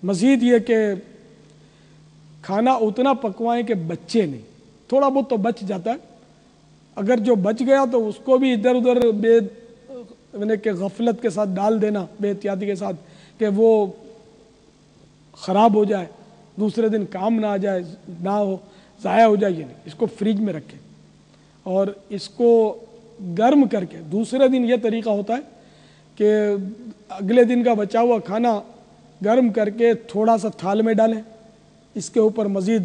مزید یہ کہ کھانا اتنا پکوائیں کہ بچے نہیں، تھوڑا بہت تو بچ جاتا ہے، اگر جو بچ گیا تو اس کو بھی ادھر ادھر یعنی کہ غفلت کے ساتھ ڈال دینا، بے احتیاطی کے ساتھ، کہ وہ خراب ہو جائے، دوسرے دن کام نہ آ جائے، نہ ہو، ضائع ہو جائے، یہ نہیں، اس کو فریج میں رکھیں اور اس کو گرم کر کے دوسرے دن یہ طریقہ ہوتا ہے کہ اگلے دن کا بچا ہوا کھانا گرم کر کے تھوڑا سا تھال میں ڈالیں، اس کے اوپر مزید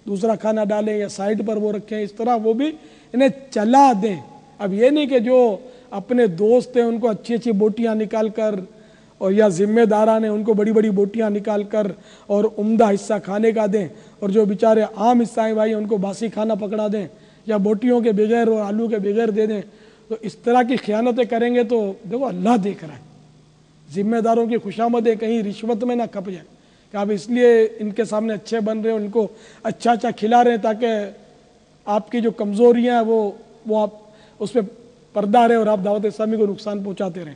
دوسرا کھانا ڈالیں یا سائڈ پر وہ رکھیں، اس طرح وہ بھی انہیں چلا دیں۔ اب یہ نہیں کہ جو اپنے دوست ہیں ان کو اچھی اچھی بوٹیاں نکال کر، اور یا ذمہ داران ہیں ان کو بڑی بڑی بوٹیاں نکال کر اور عمدہ حصہ کھانے کا دیں، اور جو بیچارے عام حصہ ہیں بھائی ان کو باسی کھانا پکڑا دیں یا بوٹیوں کے بغیر اور آلو کے بغیر دے دیں۔ تو اس طرح کی خیانتیں کریں گے تو دیکھو اللہ دیکھ رہا ہے، ذمہ داروں کی خوشامدیں کہیں رشوت میں نہ کھپ جائیں کہ آپ اس لیے ان کے سامنے اچھے بن رہے ہیں، ان کو اچھا اچھا کھلا رہے ہیں تاکہ آپ کی جو کمزوریاں ہیں وہ آپ اس پہ پردہ رہے اور آپ دعوت اسلامی کو نقصان پہنچاتے رہیں،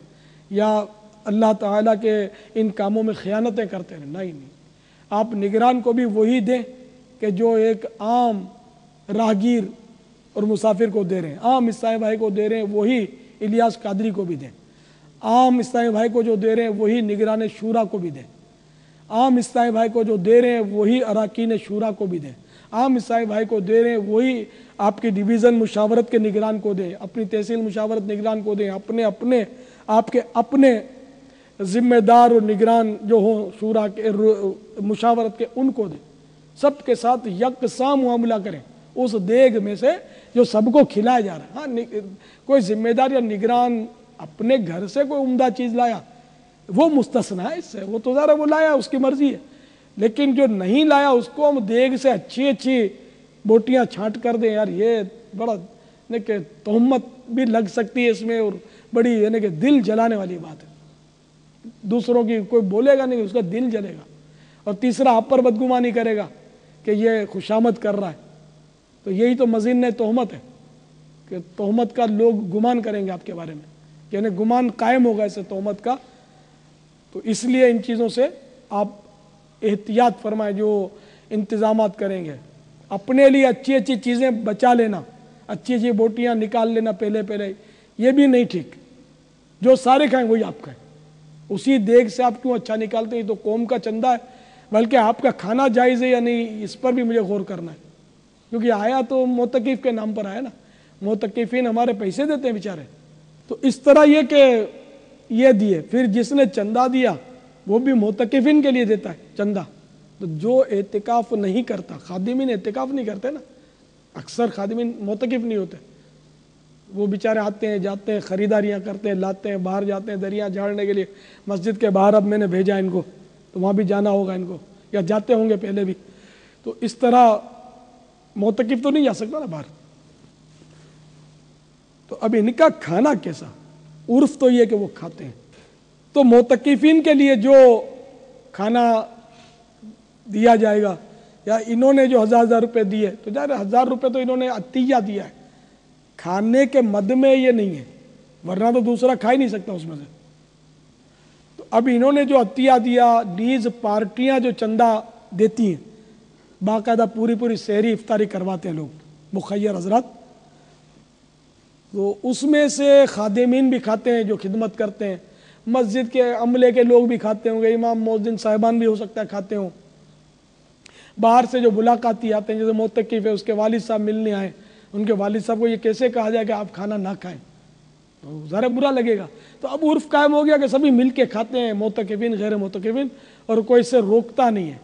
یا اللہ تعالیٰ کے ان کاموں میں خیانتیں کرتے رہیں۔ نہیں، آپ نگران کو بھی وہی دیں کہ جو ایک عام راہگیر اور مسافر کو دے رہے ہیں، عام اسلامی بھائی کو دے رہے ہیں وہی الیاس قادری کو بھی دیں، عام اسلامی بھائی کو جو دے رہے ہیں وہی نگران شورا کو بھی دیں، عام اسلامی بھائی کو جو دے رہے ہیں وہی اراکین شورا کو بھی دیں، عام اسلامی بھائی کو دے رہے ہیں وہی آپ کی ڈویژن مشاورت کے نگران کو دیں، اپنی تحصیل مشاورت نگران کو دیں، اپنے آپ کے اپنے ذمہ دار اور نگران جو ہوں شورا کے مشاورت کے ان کو دیں، سب کے ساتھ یکساں معاملہ کریں اس دیگ میں سے جو سب کو کھلایا جا رہا ہے۔ ہاں کوئی ذمہ دار یا نگران اپنے گھر سے کوئی عمدہ چیز لایا وہ مستثنا ہے، اس سے وہ تو ذرا وہ لایا اس کی مرضی ہے، لیکن جو نہیں لایا اس کو ہم دیگ سے اچھی اچھی بوٹیاں چھانٹ کر دیں، یار یہ بڑا کہ تہمت بھی لگ سکتی ہے اس میں، اور بڑی یعنی کہ دل جلانے والی بات ہے، دوسروں کی کوئی بولے گا نہیں اس کا دل جلے گا، اور تیسرا آپ پر بدگمانی کرے گا کہ یہ خوشامد کر رہا ہے، تو یہی تو مزین تہمت ہے کہ تہمت کا لوگ گمان کریں گے آپ کے بارے میں، یعنی گمان قائم ہوگا اسے تہمت کا۔ تو اس لیے ان چیزوں سے آپ احتیاط فرمائیں، جو انتظامات کریں گے اپنے لیے اچھی اچھی چیزیں بچا لینا، اچھی اچھی بوٹیاں نکال لینا پہلے یہ بھی نہیں ٹھیک، جو سارے کھائیں وہی آپ کھائیں، اسی دیگ سے آپ کیوں اچھا نکالتے ہیں؟ تو قوم کا چندہ ہے، بلکہ آپ کا کھانا جائز ہے یا نہیں اس پر بھی مجھے غور کرنا ہے، کیونکہ آیا تو معتکف کے نام پر آیا نا، معتکفین ہمارے پیسے دیتے ہیں بیچارے۔ تو اس طرح یہ کہ یہ دیے، پھر جس نے چندہ دیا وہ بھی معتکفین کے لیے دیتا ہے چندہ، تو جو اعتکاف نہیں کرتا، خادمین اعتکاف نہیں کرتے نا، اکثر خادمین معتکف نہیں ہوتے، وہ بیچارے آتے ہیں جاتے ہیں، خریداریاں کرتے ہیں، لاتے ہیں، باہر جاتے ہیں دریا جھاڑنے کے لیے، مسجد کے باہر اب میں نے بھیجا ان کو تو وہاں بھی جانا ہوگا ان کو، یا جاتے ہوں گے پہلے بھی، تو اس طرح معتکف تو نہیں جا سکتا نا باہر۔ تو اب ان کا کھانا کیسا؟ عرف تو یہ کہ وہ کھاتے ہیں، تو معتکفین کے لیے جو کھانا دیا جائے گا، یا انہوں نے جو 1000 روپے دیے تو ظاہر 1000 روپے تو انہوں نے عطیہ دیا ہے، کھانے کے مد میں یہ نہیں ہے، ورنہ تو دوسرا کھا ہی نہیں سکتا اس میں سے۔ تو اب انہوں نے جو عطیہ دیا، نیز پارٹیاں جو چندہ دیتی ہیں، باقاعدہ پوری سحری افطاری کرواتے ہیں لوگ مخیر حضرات، تو اس میں سے خادمین بھی کھاتے ہیں جو خدمت کرتے ہیں، مسجد کے عملے کے لوگ بھی کھاتے ہوں گے، امام مؤذن صاحبان بھی ہو سکتا ہے کھاتے ہوں، باہر سے جو ملاقاتی آتے ہیں جیسے معتکف ہے اس کے والد صاحب ملنے آئے، ان کے والد صاحب کو یہ کیسے کہا جائے کہ آپ کھانا نہ کھائیں، تو ذرا برا لگے گا۔ تو اب عرف قائم ہو گیا کہ سبھی مل کے کھاتے ہیں، معتکفین غیر معتکفین، اور کوئی سے روکتا نہیں ہے۔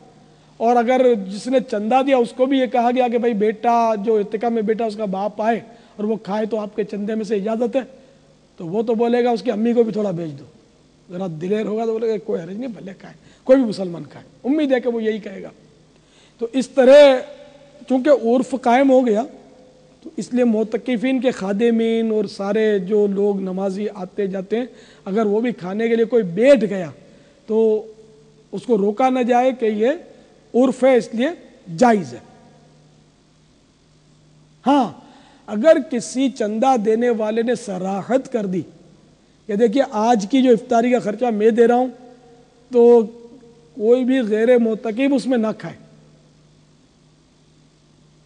اور اگر جس نے چندہ دیا اس کو بھی یہ کہا گیا کہ بھائی بیٹا جو اعتکاف میں بیٹا اس کا باپ آئے اور وہ کھائے تو آپ کے چندے میں سے اجازت ہے، تو وہ تو بولے گا اس کی امی کو بھی تھوڑا بھیج دو، ذرا دلیر ہوگا تو بولے گا کوئی حرج نہیں بھلے کھائے، کوئی بھی مسلمان کھائے، امید ہے کہ وہ یہی کہے گا۔ تو اس طرح چونکہ عرف قائم ہو گیا تو اس لیے معتکفین کے خادمین اور سارے جو لوگ نمازی آتے جاتے ہیں، اگر وہ بھی کھانے کے لیے کوئی بیٹھ گیا تو اس کو روکا نہ جائے کہ یہ عرف ہے اس لیے جائز ہے۔ ہاں اگر کسی چندہ دینے والے نے صراحت کر دی کہ دیکھیے آج کی جو افطاری کا خرچہ میں دے رہا ہوں تو کوئی بھی غیر معتکف اس میں نہ کھائے.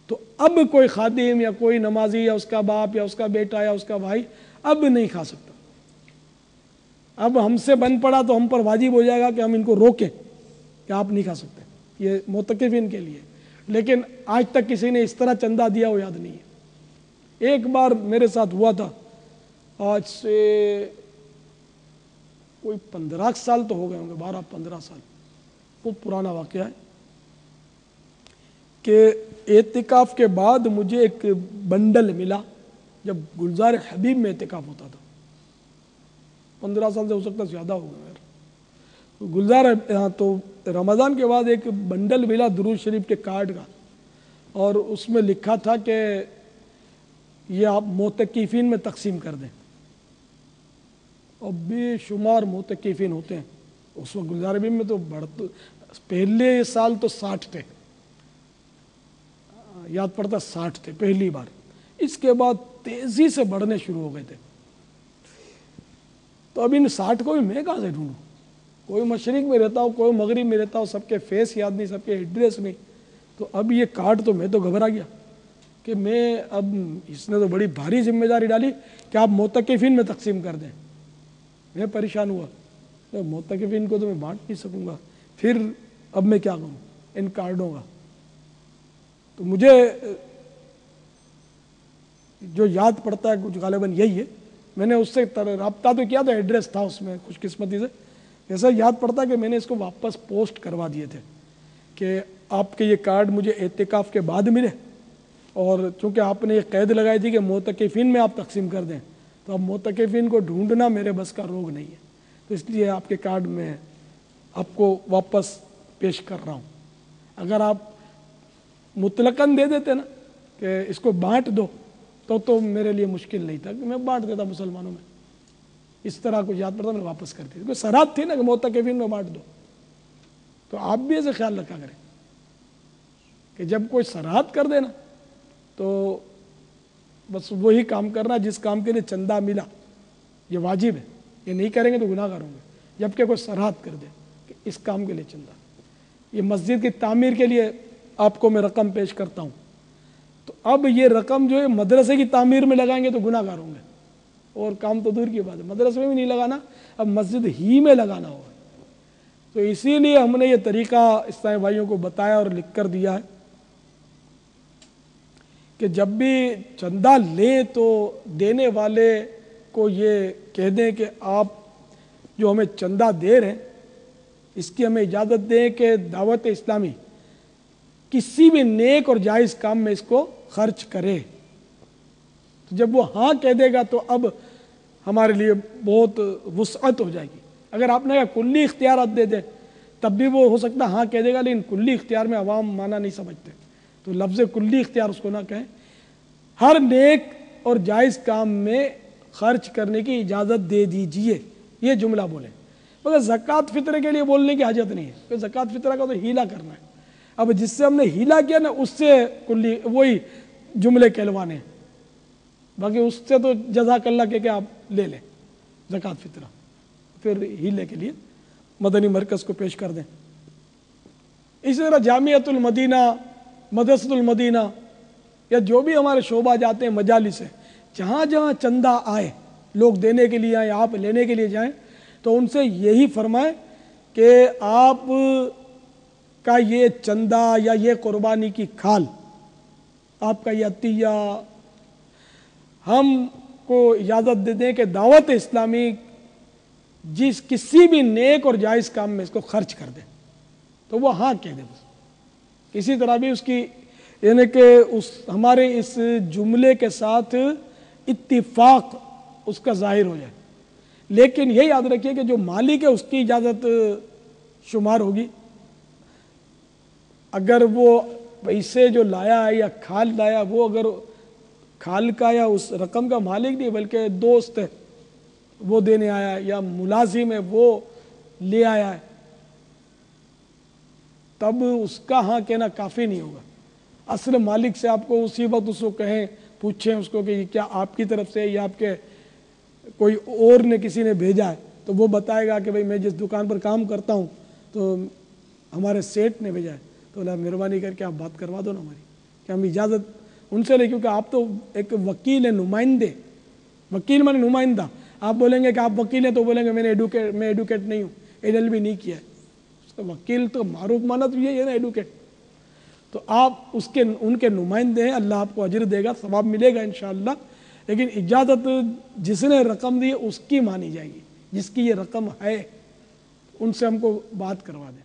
تو اب کوئی خادم یا کوئی نمازی یا اس کا باپ یا اس کا بیٹا یا اس کا بھائی اب نہیں کھا سکتا. اب ہم سے بن پڑا تو ہم پر واجب ہو جائے گا کہ ہم ان کو روکیں کہ آپ نہیں کھا سکتے. یہ معتکفین کے لیے. لیکن آج تک کسی نے اس طرح چندہ دیا وہ یاد نہیں ہے. ایک بار میرے ساتھ ہوا تھا، آج سے کوئی 15 سال تو ہو گئے ہوں گے، 12-15 سال. بہت پرانا واقعہ ہے کہ اعتکاف کے بعد مجھے ایک بنڈل ملا جب گلزار حبیب میں اعتکاف ہوتا تھا. 15 سال سے ہو سکتا زیادہ ہوگا میرا. گلزار تو رمضان کے بعد ایک بنڈل ملا درود شریف کے کارڈ کا، اور اس میں لکھا تھا کہ یہ آپ معتکفین میں تقسیم کر دیں. اور بے شمار معتکفین ہوتے ہیں اس وقت گلزار حبیب میں. تو پہلے سال تو 60 تھے، یاد پڑتا 60 تھے پہلی بار. اس کے بعد تیزی سے بڑھنے شروع ہو گئے تھے. تو اب ان 60 کو بھی میں کہاں سے ڈھونڈوں؟ کوئی مشرق میں رہتا ہو، کوئی مغرب میں رہتا ہو، سب کے فیس یاد نہیں، سب کے ایڈریس نہیں. تو اب یہ کارڈ تو میں تو گھبرا گیا کہ میں اب اس نے تو بڑی بھاری ذمہ داری ڈالی کہ آپ معتکفین میں تقسیم کر دیں. میں پریشان ہوا، معتکفین کو تو میں بانٹ نہیں سکوں گا، پھر اب میں کیا کروں ان کارڈوں کا. تو مجھے جو یاد پڑتا ہے کچھ غالباً یہی ہے. میں نے اس سے رابطہ تو کیا تھا، ایڈریس تھا اس میں خوش قسمتی سے. ایسا یاد پڑتا کہ میں نے اس کو واپس پوسٹ کروا دیے تھے کہ آپ کے یہ کارڈ مجھے اعتکاف کے بعد ملے، اور چونکہ آپ نے یہ قید لگائی تھی کہ معتکفین میں آپ تقسیم کر دیں، تو اب معتکفین کو ڈھونڈنا میرے بس کا روگ نہیں ہے. تو اس لیے آپ کے کارڈ میں آپ کو واپس پیش کر رہا ہوں. اگر آپ مطلقاً دے دیتے نا کہ اس کو بانٹ دو تو میرے لیے مشکل نہیں تھا کہ میں بانٹ دیتا مسلمانوں میں. اس طرح کچھ یاد پڑتا میں واپس کر دیتا. کوئی سرحد تھی نا کہ معتکفین میں بانٹ دو. تو آپ بھی ایسے خیال رکھا کریں کہ جب کوئی سرحد کر دے نا تو بس وہی کام کرنا جس کام کے لیے چندہ ملا. یہ واجب ہے، یہ نہیں کریں گے تو گناہ گار ہوں گے. جبکہ کوئی سرحد کر دے کہ اس کام کے لیے چندہ، یہ مسجد کی تعمیر کے لیے آپ کو میں رقم پیش کرتا ہوں، تو اب یہ رقم جو ہے مدرسے کی تعمیر میں لگائیں گے تو گناہ گار ہوں گے. اور کام تو دور کی بات ہے، مدرسے میں بھی نہیں لگانا، اب مسجد ہی میں لگانا ہوگا. تو اسی لیے ہم نے یہ طریقہ اسلامی بھائیوں کو بتایا اور لکھ کر دیا ہے کہ جب بھی چندہ لیں تو دینے والے کو یہ کہہ دیں کہ آپ جو ہمیں چندہ دے رہے ہیں اس کی ہمیں اجازت دیں کہ دعوت اسلامی کسی بھی نیک اور جائز کام میں اس کو خرچ کرے. تو جب وہ ہاں کہہ دے گا تو اب ہمارے لیے بہت وسعت ہو جائے گی. اگر آپ نے کلی اختیارات دے دیں تب بھی وہ ہو سکتا ہاں کہہ دے گا، لیکن کلی اختیار میں عوام مانا نہیں سمجھتے. تو لفظ کلی اختیار اس کو نہ کہیں. ہر نیک اور جائز کام میں خرچ کرنے کی اجازت دے دیجئے، یہ جملہ بولیں. مگر زکوٰۃ فطرے کے لیے بولنے کی حاجت نہیں ہے، کہ زکوٰۃ فطرہ کا تو ہیلا کرنا ہے. اب جس سے ہم نے ہیلا کیا نا اس سے کلی وہی جملے کہلوانے ہیں، باقی اس سے تو جزاک اللہ کہہ کے آپ لے لیں زکوٰۃ فطرہ، پھر ہیلے کے لیے مدنی مرکز کو پیش کر دیں. اسی طرح جامعۃ المدینہ، مدرسۃ المدینہ یا جو بھی ہمارے شعبہ جاتے ہیں مجالس ہیں، جہاں جہاں چندہ آئے، لوگ دینے کے لیے آئیں، آپ لینے کے لیے جائیں، تو ان سے یہی فرمائیں کہ آپ کا یہ چندہ یا یہ قربانی کی کھال، آپ کا یہ عطیہ ہم کو اجازت دے دیں کہ دعوت اسلامی جس کسی بھی نیک اور جائز کام میں اس کو خرچ کر دیں، تو وہ ہاں کہہ دے بس. اسی طرح بھی اس کی یعنی کہ ہمارے اس جملے کے ساتھ اتفاق اس کا ظاہر ہو جائے. لیکن یہ یاد رکھیے کہ جو مالک ہے اس کی اجازت شمار ہوگی. اگر وہ پیسے جو لایا ہے یا کھال لایا، وہ اگر کھال کا یا اس رقم کا مالک نہیں بلکہ دوست ہے وہ دینے آیا ہے، یا ملازم ہے وہ لے آیا ہے، تب اس کا ہاں کہنا کافی نہیں ہوگا. اصل مالک سے آپ کو اسی وقت اس کو کہیں، پوچھیں اس کو کہ یہ کیا آپ کی طرف سے یا آپ کے کوئی اور نے کسی نے بھیجا ہے، تو وہ بتائے گا کہ بھئی میں جس دکان پر کام کرتا ہوں تو ہمارے سیٹ نے بھیجا ہے، تو بولا مہربانی کر کے آپ بات کروا دو نا ہماری، کہ ہم اجازت ان سے لیں، کیونکہ آپ تو ایک وکیل ہیں، نمائندے، وکیل مانے نمائندہ، آپ بولیں گے کہ آپ وکیل ہیں تو بولیں گے میں ایڈوکیٹ نہیں ہوں، LLB نہیں کیا ہے، اس کا وکیل تو معروف مانا تو یہ ہے نا ایڈوکیٹ، تو آپ ان کے نمائندے ہیں، اللہ آپ کو اجر دے گا، ثواب ملے گا انشاءاللہ، لیکن اجازت جس نے رقم دی اس کی مانی جائے گی، جس کی یہ رقم ہے ان سے ہم کو بات کروا دیں۔